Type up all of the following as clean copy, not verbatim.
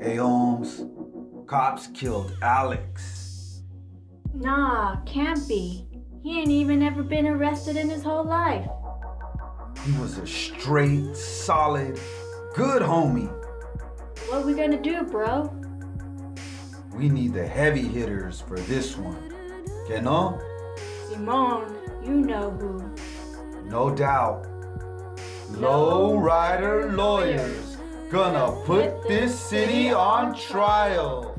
Hey, Holmes, cops killed Alex. Nah, can't be. He ain't even ever been arrested in his whole life. He was a straight, solid, good homie. What we gonna do, bro? We need the heavy hitters for this one. Que no? Simone, you know who. No doubt. Lowrider Lawyers. Gonna put this city on trial.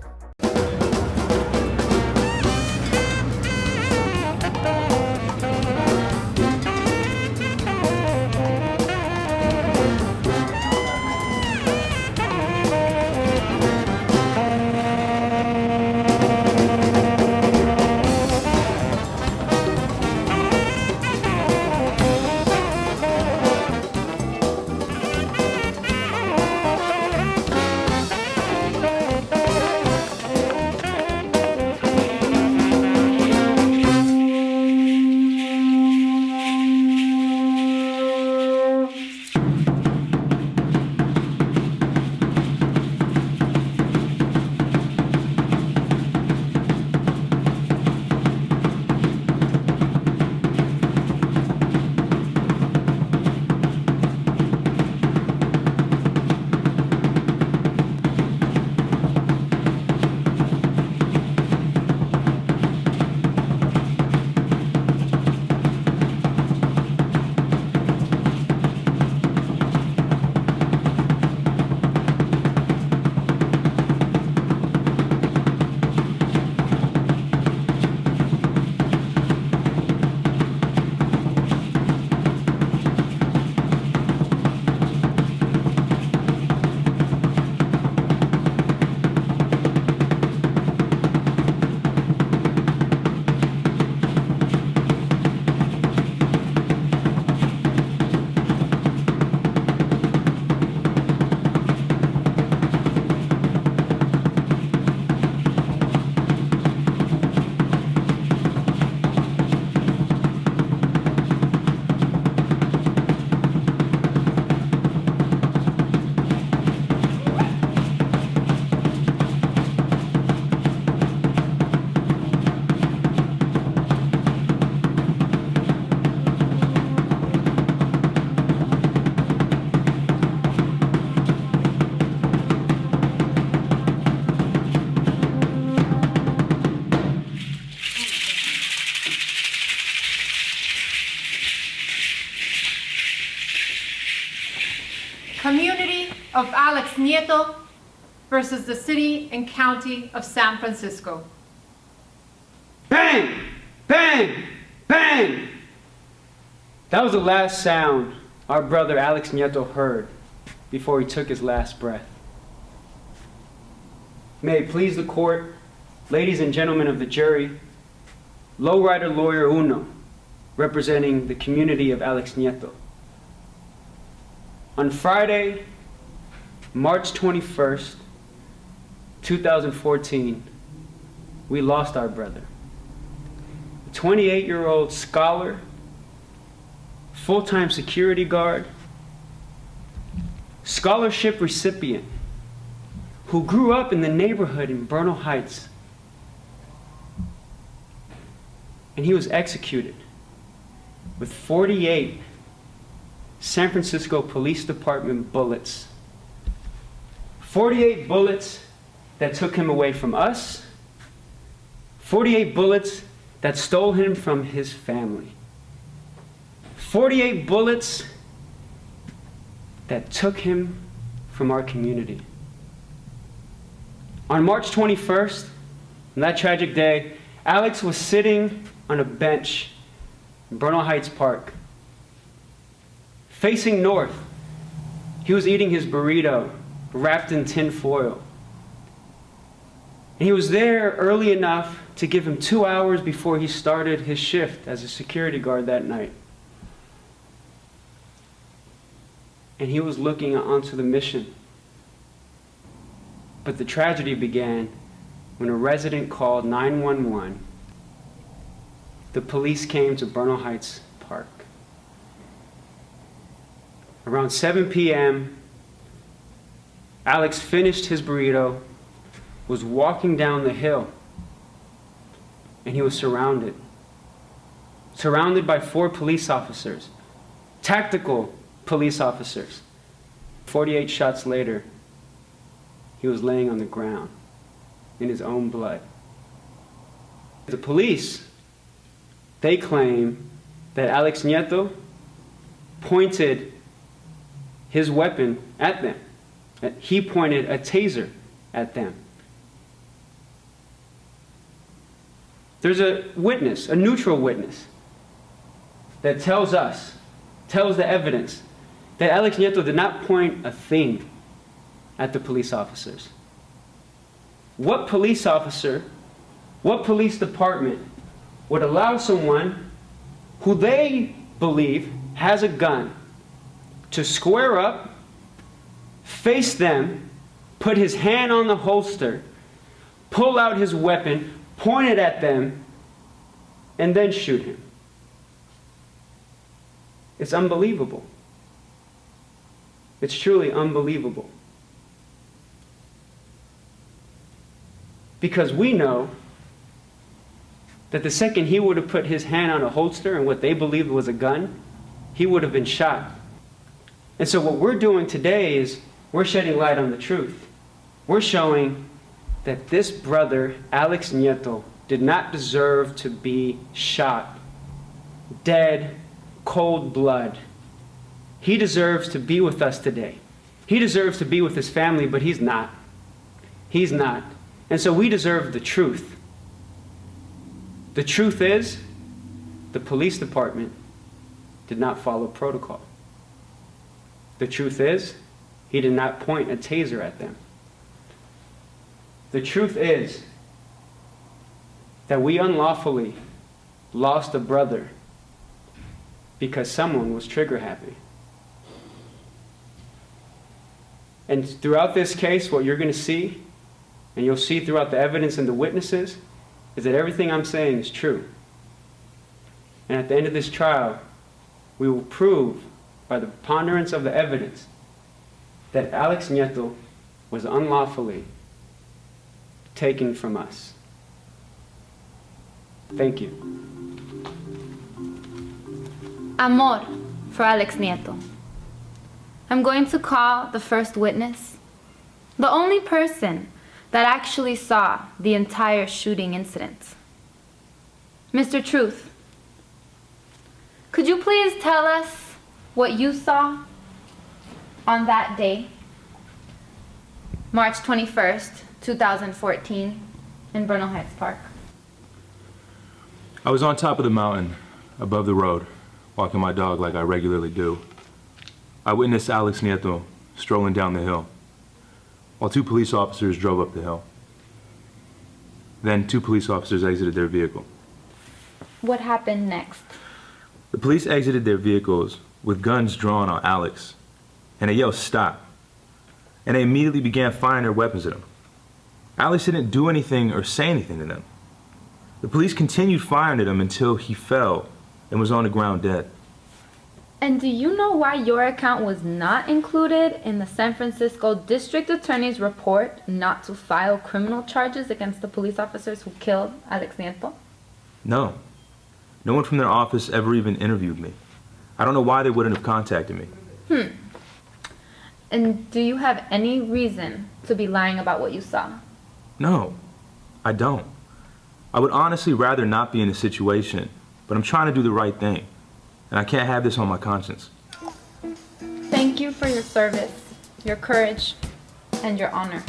Community of Alex Nieto versus the City and County of San Francisco. Bang! Bang! Bang! That was the last sound our brother Alex Nieto heard before he took his last breath. May it please the court, ladies and gentlemen of the jury, Lowrider Lawyer Uno, representing the community of Alex Nieto. On Friday, March 21st, 2014, we lost our brother. A 28-year-old scholar, full-time security guard, scholarship recipient, who grew up in the neighborhood in Bernal Heights. And he was executed with 48 San Francisco Police Department bullets. 48 bullets that took him away from us. 48 bullets that stole him from his family. 48 bullets that took him from our community. On March 21st, on that tragic day, Alex was sitting on a bench in Bernal Heights Park. Facing north, he was eating his burrito wrapped in tin foil. And he was there early enough to give him 2 hours before he started his shift as a security guard that night. And he was looking onto the mission. But the tragedy began when a resident called 911, the police came to Bernal Heights Park. Around 7 p.m., Alex finished his burrito, was walking down the hill, and he was surrounded by 4 police officers, tactical police officers. 48 shots later, he was laying on the ground in his own blood. The police, they claim that Alex Nieto pointed his weapon at them. That he pointed a taser at them. There's a witness, a neutral witness, that tells the evidence, that Alex Nieto did not point a thing at the police officers. What police officer, what police department would allow someone who they believe has a gun to square up, face them, put his hand on the holster, pull out his weapon, point it at them, and then shoot him? It's unbelievable. It's truly unbelievable. Because we know that the second he would have put his hand on a holster and what they believed was a gun, he would have been shot. And so what we're doing today is we're shedding light on the truth. We're showing that this brother, Alex Nieto, did not deserve to be shot, dead, cold blood. He deserves to be with us today. He deserves to be with his family, but he's not. He's not. And so we deserve the truth. The truth is, the police department did not follow protocol. The truth is, he did not point a taser at them. The truth is that we unlawfully lost a brother because someone was trigger happy. And throughout this case, what you're going to see, and you'll see throughout the evidence and the witnesses, is that everything I'm saying is true. And at the end of this trial, we will prove by the preponderance of the evidence that Alex Nieto was unlawfully taken from us. Thank you. Amor for Alex Nieto. I'm going to call the first witness, the only person that actually saw the entire shooting incident. Mr. Truth, could you please tell us what you saw on that day, March 21st, 2014, in Bernal Heights Park? I was on top of the mountain, above the road, walking my dog like I regularly do. I witnessed Alex Nieto strolling down the hill, while 2 police officers drove up the hill. Then 2 police officers exited their vehicle. What happened next? The police exited their vehicles with guns drawn on Alex, and they yelled, "Stop!" And they immediately began firing their weapons at him. Alex didn't do anything or say anything to them. The police continued firing at him until he fell and was on the ground dead. And do you know why your account was not included in the San Francisco District Attorney's report not to file criminal charges against the police officers who killed Alex Nieto? No. No one from their office ever even interviewed me. I don't know why they wouldn't have contacted me. And do you have any reason to be lying about what you saw? No, I don't. I would honestly rather not be in a situation, but I'm trying to do the right thing, and I can't have this on my conscience. Thank you for your service, your courage, and your honor.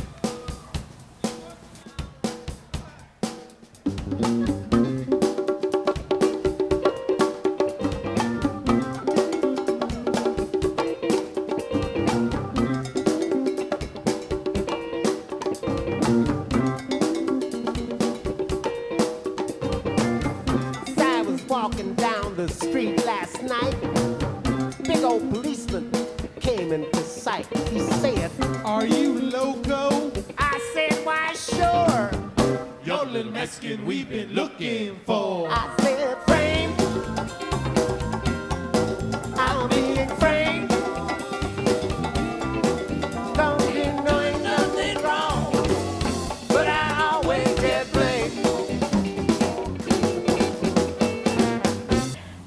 I was walking down the street last night. Big old policeman came into sight. He said, "Are you loco?" I said, "Why, sure." little Mexican we've been looking for. I said framed. I'm being framed. Don't be knowing nothing wrong, but I always get blamed.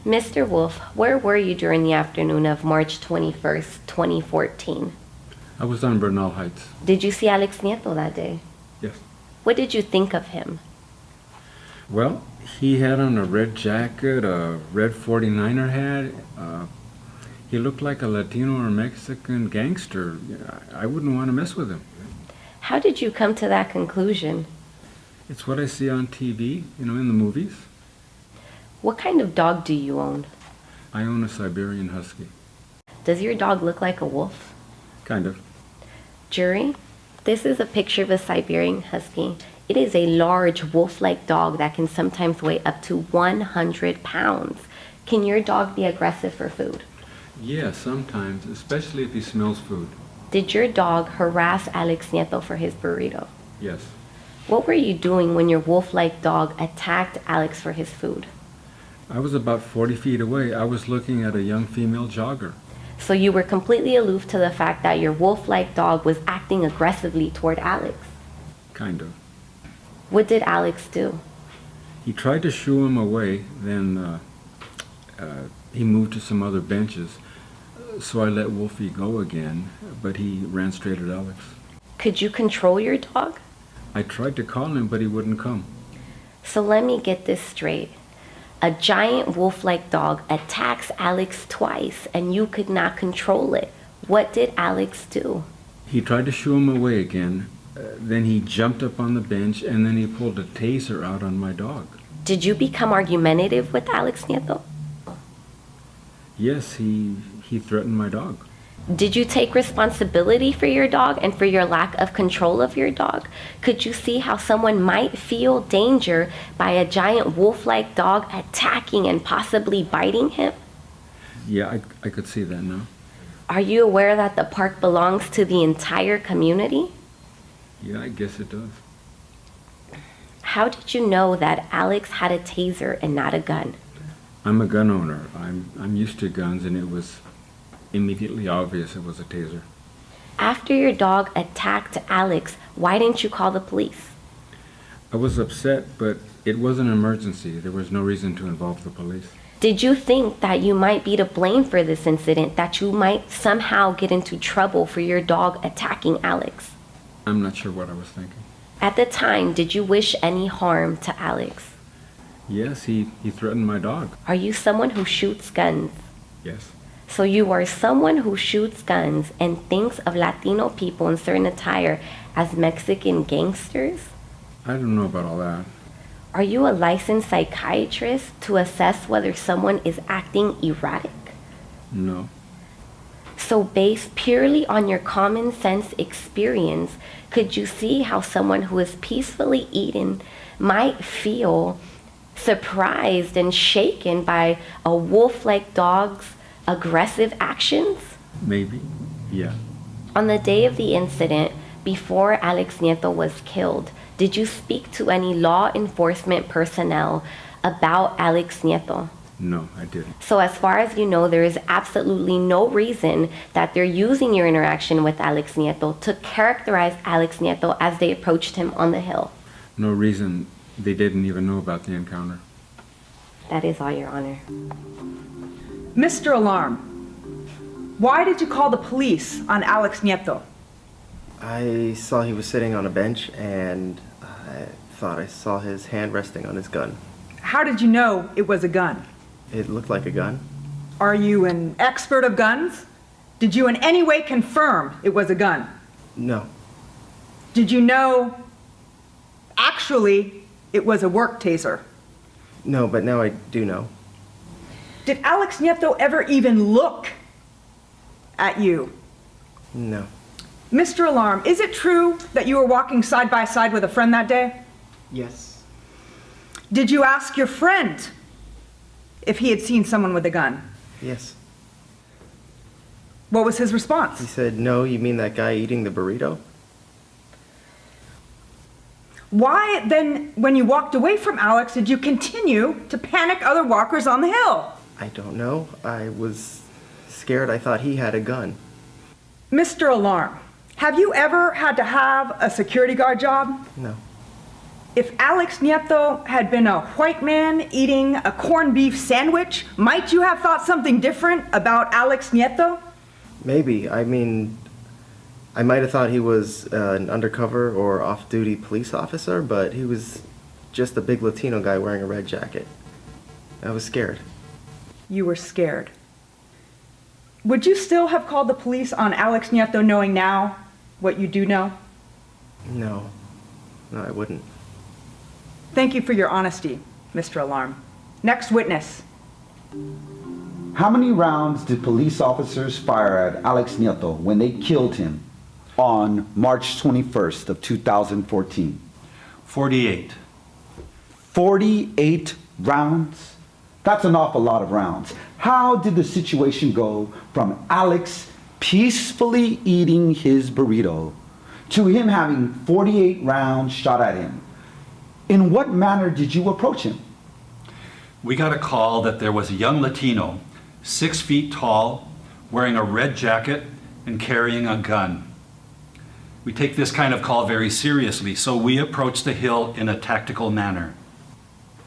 Mr. Wolf, where were you during the afternoon of March 21st, 2014? I was on Bernal Heights. Did you see Alex Nieto that day? Yes. What did you think of him? Well, he had on a red jacket, a red 49er hat. He looked like a Latino or Mexican gangster. I wouldn't want to mess with him. How did you come to that conclusion? It's what I see on TV, in the movies. What kind of dog do you own? I own a Siberian Husky. Does your dog look like a wolf? Kind of. Jury, this is a picture of a Siberian Husky. It is a large wolf-like dog that can sometimes weigh up to 100 pounds. Can your dog be aggressive for food? Yeah, sometimes, especially if he smells food. Did your dog harass Alex Nieto for his burrito? Yes. What were you doing when your wolf-like dog attacked Alex for his food? I was about 40 feet away. I was looking at a young female jogger. So you were completely aloof to the fact that your wolf-like dog was acting aggressively toward Alex? Kind of. What did Alex do? He tried to shoo him away, then he moved to some other benches. So I let Wolfie go again, but he ran straight at Alex. Could you control your dog? I tried to call him, but he wouldn't come. So let me get this straight. A giant wolf-like dog attacks Alex twice and you could not control it. What did Alex do? He tried to shoo him away again, then he jumped up on the bench, and then he pulled a taser out on my dog. Did you become argumentative with Alex Nieto? Yes, he threatened my dog. Did you take responsibility for your dog and for your lack of control of your dog? Could you see how someone might feel danger by a giant wolf-like dog attacking and possibly biting him? Yeah, I could see that now. Are you aware that the park belongs to the entire community? Yeah, I guess it does. How did you know that Alex had a taser and not a gun? I'm a gun owner. I'm used to guns, and it was immediately obvious it was a taser. After your dog attacked Alex, why didn't you call the police? I was upset, but it was an emergency. There was no reason to involve the police. Did you think that you might be to blame for this incident, that you might somehow get into trouble for your dog attacking Alex? I'm not sure what I was thinking. At the time, did you wish any harm to Alex? Yes, he threatened my dog. Are you someone who shoots guns? Yes. So you are someone who shoots guns and thinks of Latino people in certain attire as Mexican gangsters? I don't know about all that. Are you a licensed psychiatrist to assess whether someone is acting erratic? No. So based purely on your common sense experience, could you see how someone who is peacefully eating might feel surprised and shaken by a wolf-like dog's aggressive actions? Maybe. Yeah. On the day of the incident, before Alex Nieto was killed, did you speak to any law enforcement personnel about Alex Nieto? No, I didn't. So as far as you know, there is absolutely no reason that they're using your interaction with Alex Nieto to characterize Alex Nieto as they approached him on the hill. No reason. They didn't even know about the encounter. That is all, Your Honor. Mr. Alarm, why did you call the police on Alex Nieto? I saw he was sitting on a bench and I thought I saw his hand resting on his gun. How did you know it was a gun? It looked like a gun. Are you an expert of guns? Did you in any way confirm it was a gun? No. Did you know actually it was a work taser? No, but now I do know. Did Alex Nieto ever even look at you? No. Mr. Alarm, is it true that you were walking side by side with a friend that day? Yes. Did you ask your friend if he had seen someone with a gun? Yes. What was his response? He said, "No, you mean that guy eating the burrito?" Why then, when you walked away from Alex, did you continue to panic other walkers on the hill? I don't know. I was scared. I thought he had a gun. Mr. Alarm, have you ever had to have a security guard job? No. If Alex Nieto had been a white man eating a corned beef sandwich, might you have thought something different about Alex Nieto? Maybe. I mean, I might have thought he was an undercover or off-duty police officer, but he was just a big Latino guy wearing a red jacket. I was scared. You were scared. Would you still have called the police on Alex Nieto knowing now what you do know? No. No, I wouldn't. Thank you for your honesty, Mr. Alarm. Next witness. How many rounds did police officers fire at Alex Nieto when they killed him on March 21st of 2014? 48. 48 rounds? That's an awful lot of rounds. How did the situation go from Alex peacefully eating his burrito to him having 48 rounds shot at him? In what manner did you approach him? We got a call that there was a young Latino, 6 feet tall, wearing a red jacket and carrying a gun. We take this kind of call very seriously, so we approached the hill in a tactical manner.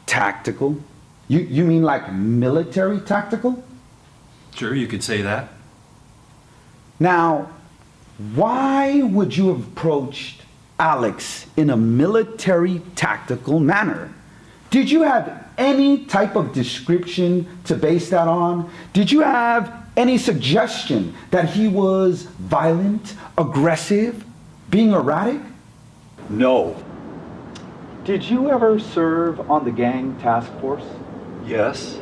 Tactical? You mean like military tactical? Sure, you could say that. Now, why would you have approached Alex in a military tactical manner? Did you have any type of description to base that on? Did you have any suggestion that he was violent, aggressive, being erratic? No. Did you ever serve on the gang task force? Yes.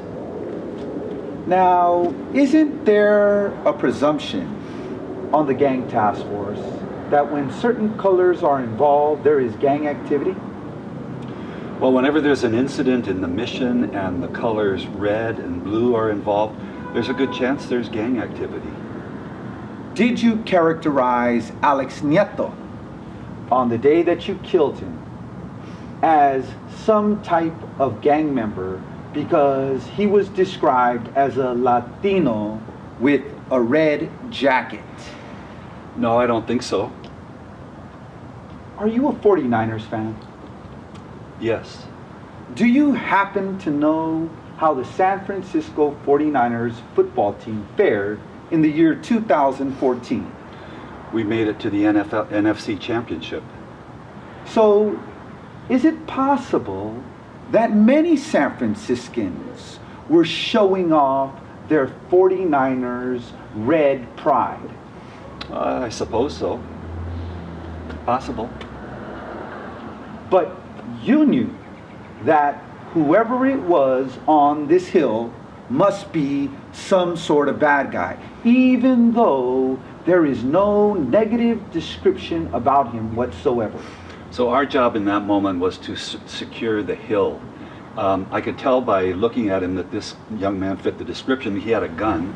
Now, isn't there a presumption on the gang task force that when certain colors are involved, there is gang activity? Well, whenever there's an incident in the mission and the colors red and blue are involved, there's a good chance there's gang activity. Did you characterize Alex Nieto on the day that you killed him as some type of gang member because he was described as a Latino with a red jacket? No, I don't think so. Are you a 49ers fan? Yes. Do you happen to know how the San Francisco 49ers football team fared in the year 2014? We made it to the NFC Championship. So, is it possible that many San Franciscans were showing off their 49ers red pride? I suppose so. Possible. But you knew that whoever it was on this hill must be some sort of bad guy, even though there is no negative description about him whatsoever. So our job in that moment was to secure the hill. I could tell by looking at him that this young man fit the description. He had a gun.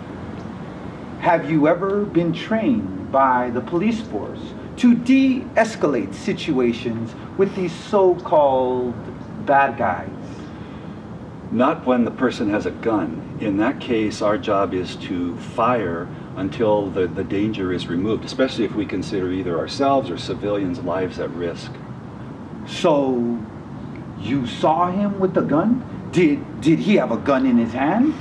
Have you ever been trained by the police force to de-escalate situations with these so-called bad guys? Not when the person has a gun. In that case, our job is to fire until the danger is removed, especially if we consider either ourselves or civilians' lives at risk. So, you saw him with the gun? Did he have a gun in his hand?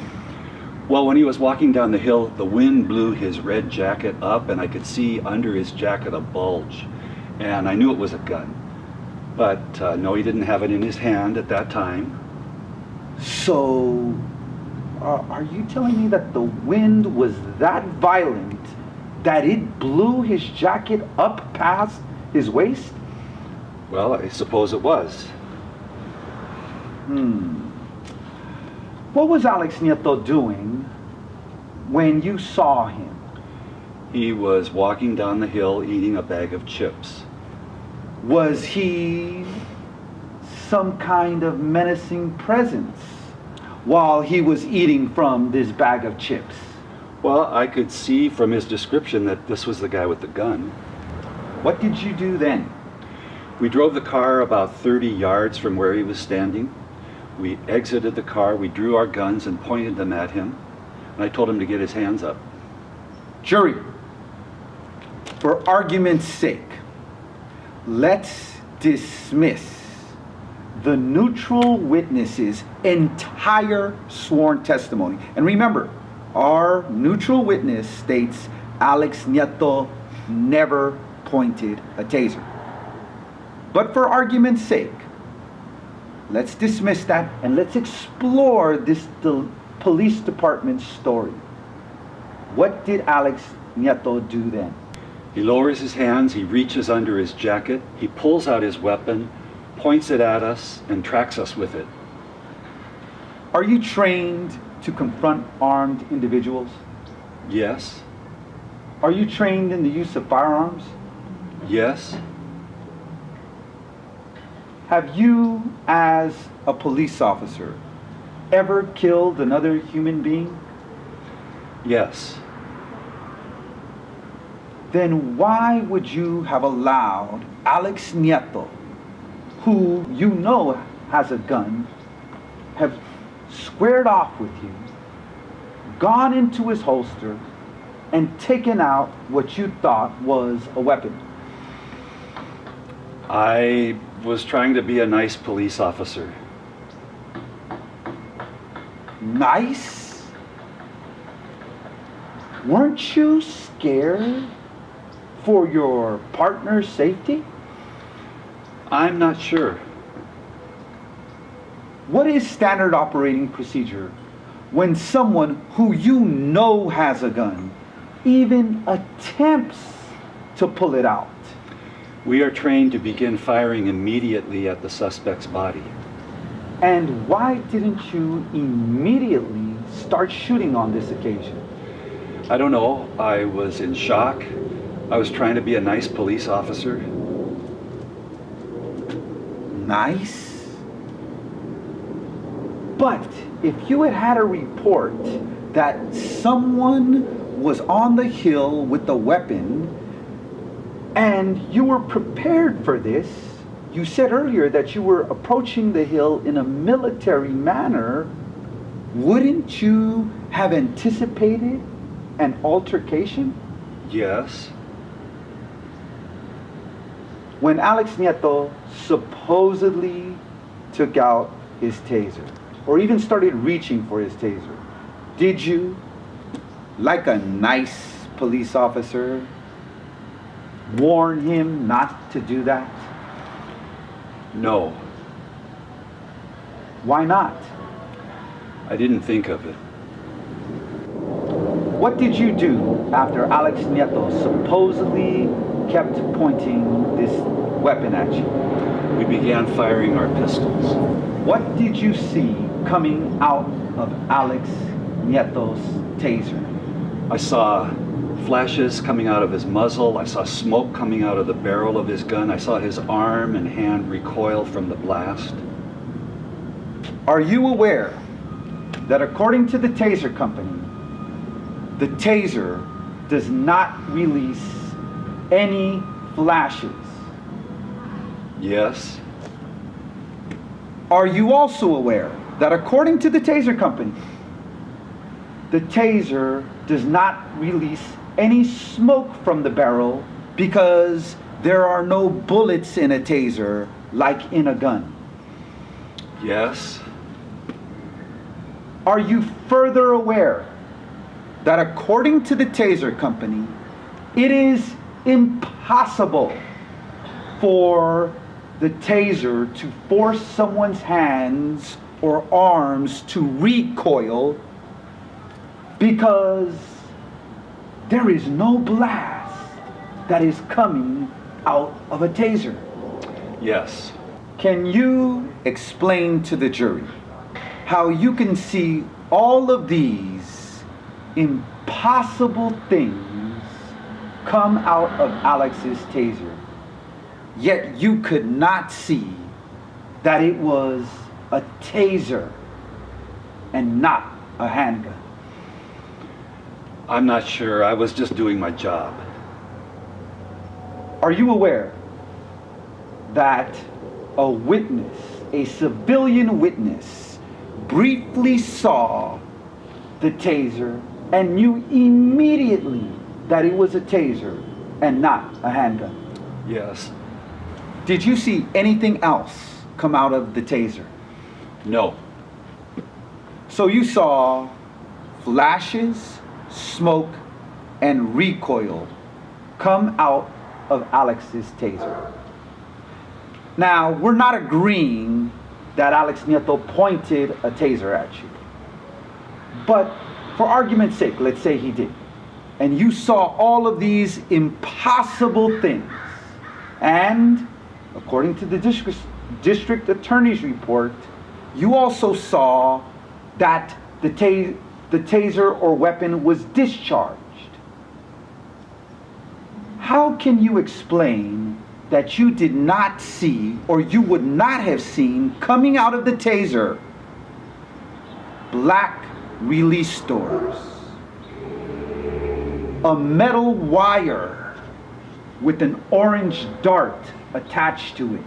Well, when he was walking down the hill, the wind blew his red jacket up, and I could see under his jacket a bulge. And I knew it was a gun. But no, he didn't have it in his hand at that time. So, are you telling me that the wind was that violent that it blew his jacket up past his waist? Well, I suppose it was. What was Alex Nieto doing when you saw him? He was walking down the hill eating a bag of chips. Was he some kind of menacing presence while he was eating from this bag of chips? Well, I could see from his description that this was the guy with the gun. What did you do then? We drove the car about 30 yards from where he was standing. We exited the car, we drew our guns and pointed them at him, and I told him to get his hands up. Jury, for argument's sake, let's dismiss the neutral witness's entire sworn testimony. And remember, our neutral witness states Alex Nieto never pointed a taser. But for argument's sake, let's dismiss that and let's explore this police department story. What did Alex Nieto do then? He lowers his hands, he reaches under his jacket, he pulls out his weapon, points it at us, and tracks us with it. Are you trained to confront armed individuals? Yes. Are you trained in the use of firearms? Yes. Have you, as a police officer, ever killed another human being? Yes. Then why would you have allowed Alex Nieto, who you know has a gun, have squared off with you, gone into his holster, and taken out what you thought was a weapon? I was trying to be a nice police officer. Nice? Weren't you scared for your partner's safety? I'm not sure. What is standard operating procedure when someone who you know has a gun even attempts to pull it out? We are trained to begin firing immediately at the suspect's body. And why didn't you immediately start shooting on this occasion? I don't know. I was in shock. I was trying to be a nice police officer. Nice? But if you had had a report that someone was on the hill with a weapon and you were prepared for this, you said earlier that you were approaching the hill in a military manner, wouldn't you have anticipated an altercation? Yes. When Alex Nieto supposedly took out his taser, or even started reaching for his taser, did you, like a nice police officer, warn him not to do that? No. Why not? I didn't think of it. What did you do after Alex Nieto supposedly kept pointing this weapon at you? We began firing our pistols. What did you see coming out of Alex Nieto's taser? I saw flashes coming out of his muzzle. I saw smoke coming out of the barrel of his gun. I saw his arm and hand recoil from the blast. Are you aware that according to the taser company, the taser does not release any flashes? Yes. Are you also aware that according to the taser company, the taser does not release any smoke from the barrel because there are no bullets in a taser like in a gun? Yes. Are you further aware that according to the taser company, it is impossible for the taser to force someone's hands or arms to recoil because there is no blast that is coming out of a taser? Yes. Can you explain to the jury how you can see all of these impossible things come out of Alex's taser, yet you could not see that it was a taser and not a handgun? I'm not sure. I was just doing my job. Are you aware that a witness, a civilian witness, briefly saw the taser and knew immediately that it was a taser and not a handgun? Yes. Did you see anything else come out of the taser? No. So you saw flashes, smoke, and recoil come out of Alex's taser. Now, we're not agreeing that Alex Nieto pointed a taser at you. But for argument's sake, let's say he did. And you saw all of these impossible things. And according to the district attorney's report, you also saw that the taser or weapon was discharged. How can you explain that you did not see, or you would not have seen, coming out of the taser, black release doors, a metal wire with an orange dart attached to it,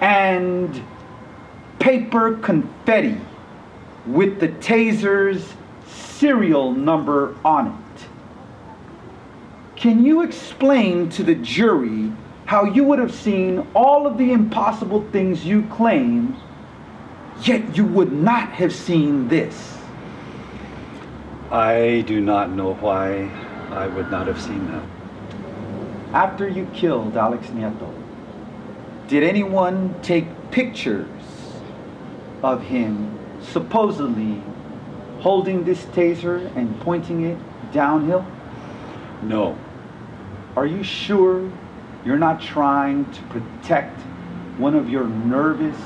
and paper confetti with the taser's serial number on it? Can you explain to the jury how you would have seen all of the impossible things you claim, yet you would not have seen this? I do not know why I would not have seen that. After you killed Alex Nieto, did anyone take pictures of him supposedly holding this taser and pointing it downhill? No. Are you sure you're not trying to protect one of your nervous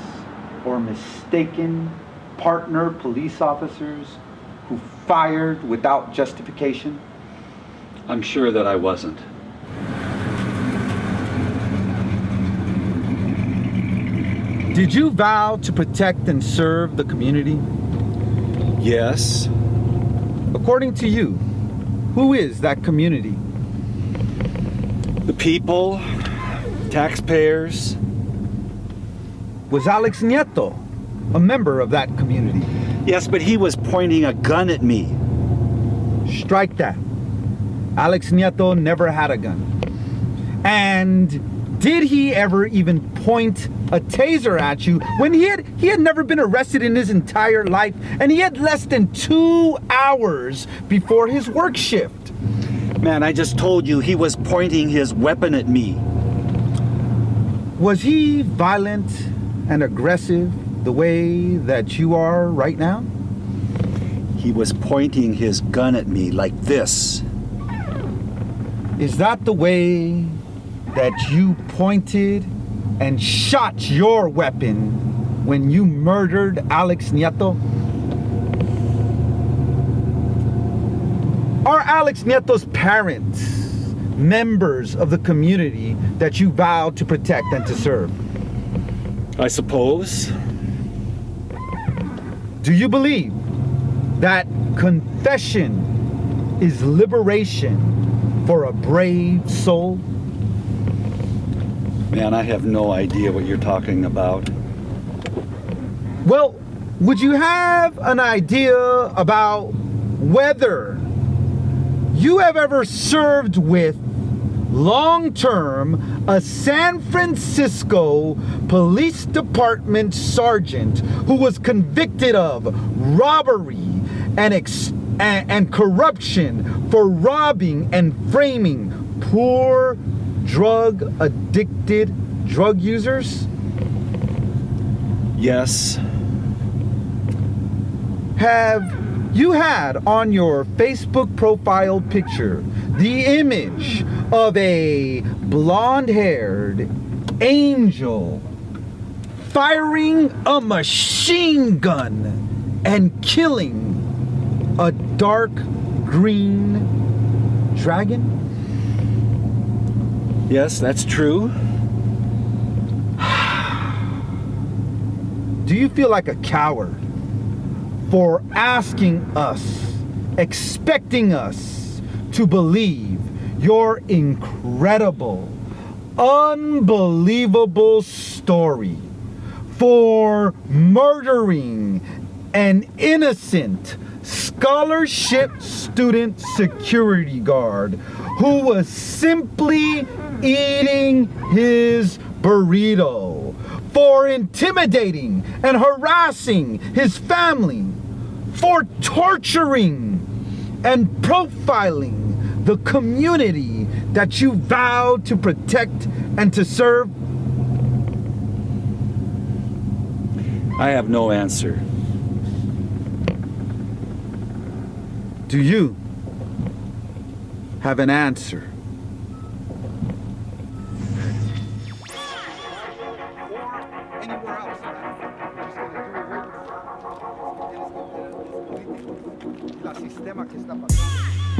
or mistaken partner police officers who fired without justification? I'm sure that I wasn't. Did you vow to protect and serve the community? Yes. According to you, who is that community? The people, taxpayers. Was Alex Nieto a member of that community? Yes, but he was pointing a gun at me. Strike that. Alex Nieto never had a gun. And did he ever even point a taser at you when he had never been arrested in his entire life, and he had less than 2 hours before his work shift? Man, I just told you he was pointing his weapon at me. Was he violent and aggressive the way that you are right now? He was pointing his gun at me like this. Is that the way that you pointed and shot your weapon when you murdered Alex Nieto? Are Alex Nieto's parents members of the community that you vowed to protect and to serve? I suppose. Do you believe that confession is liberation for a brave soul? Man, I have no idea what you're talking about. Well, would you have an idea about whether you have ever served with long-term a San Francisco Police Department sergeant who was convicted of robbery and corruption for robbing and framing poor drug-addicted drug users? Yes. Have you had on your Facebook profile picture the image of a blonde-haired angel firing a machine gun and killing a dark green dragon? Yes, that's true. Do you feel like a coward for asking us, expecting us to believe your incredible, unbelievable story for murdering an innocent scholarship student security guard who was simply eating his burrito, for intimidating and harassing his family, for torturing and profiling the community that you vowed to protect and to serve? I have no answer. Do you have an answer? Sistema que está pasando.